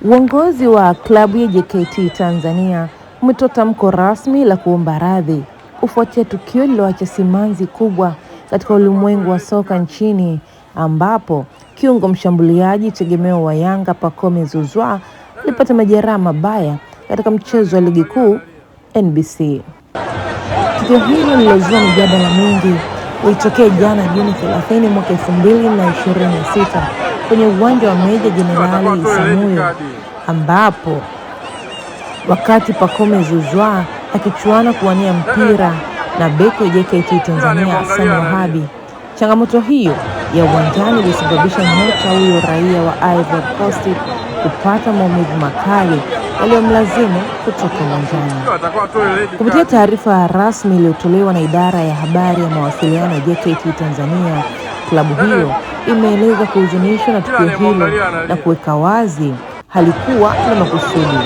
Uongozi wa klabu ya JKT Tanzania umetoa tamko rasmi la kuomba radhi kufuatia tukio lililoacha simanzi kubwa katika ulimwengu wa soka nchini, ambapo kiungo mshambuliaji tegemeo wa Yanga Pacome Zouzoua alipata majeraha mabaya katika mchezo wa ligi kuu NBC. Tukio hilo lilozua mjadala mingi ulitokea jana Juni 30 mwaka 2026 kwenye uwanja wa Meja Jenerali Isamuhyo, ambapo wakati Pacome Zouzoua akichuana kuwania mpira na beki wa JKT Tanzania Hassan Wahabi. Changamoto hiyo ya uwanjani ilisababisha nyota huyo raia wa Ivory Coast kupata maumivu makali yaliyomlazimu kutoka uwanjani. Kupitia taarifa rasmi iliyotolewa na idara ya habari ya mawasiliano ya JKT Tanzania, klabu hiyo imeeleza kuhuzunishwa na tukio hilo na kuweka wazi halikuwa na makusudi.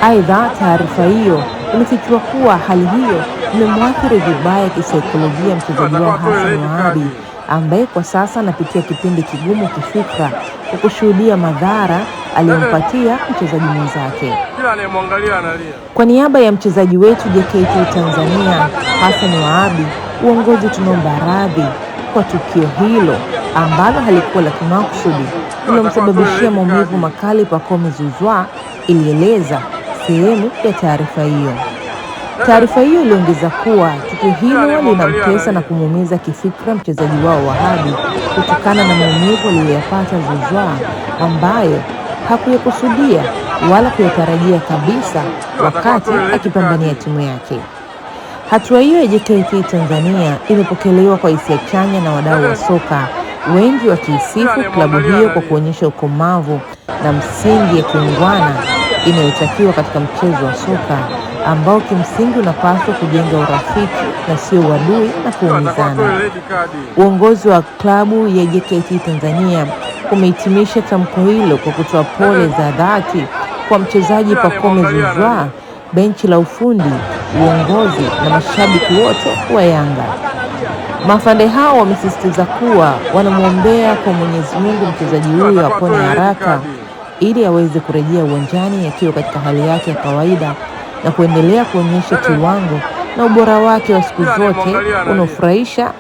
Aidha, taarifa hiyo imefichua kuwa hali hiyo imemwathiri vibaya kisaikolojia mchezaji wao Hassan Wahabi, ambaye kwa sasa anapitia kipindi kigumu kifikra kwa kushuhudia madhara aliyompatia mchezaji mwenzake. Kwa niaba ya mchezaji wetu JKT Tanzania Hassan Wahabi, uongozi tunaomba radhi kwa tukio hilo ambalo halikuwa la kimakusudi lililomsababishia maumivu makali Pacome Zouzoua, ilieleza sehemu ya taarifa hiyo. Taarifa hiyo iliongeza kuwa tukio hilo linamtesa na kumuumiza kifikra mchezaji wao Wahabi kutokana na maumivu aliyoyapata Zouzoua ambayo hakuyakusudia wala kuyatarajia kabisa wakati akipambania timu yake. Hatua hiyo ya JKT Tanzania imepokelewa kwa hisia chanya na wadau wa soka, wengi wakiisifu klabu hiyo kwa kuonyesha ukomavu na msingi ya kiungwana inayotakiwa katika mchezo wa soka ambao kimsingi unapaswa kujenga urafiki na sio uadui na kuumizana. Uongozi wa klabu ya JKT Tanzania umehitimisha tamko hilo kwa kutoa pole za dhati kwa mchezaji Pacome Zouzoua, benchi la ufundi, uongozi na mashabiki wote wa Yanga. Mafande hao wamesisitiza kuwa wanamwombea kwa Mwenyezi Mungu mchezaji huyo apone haraka ili aweze kurejea uwanjani akiwa katika hali yake ya kawaida na kuendelea kuonyesha kiwango na ubora wake wa siku zote unaofurahisha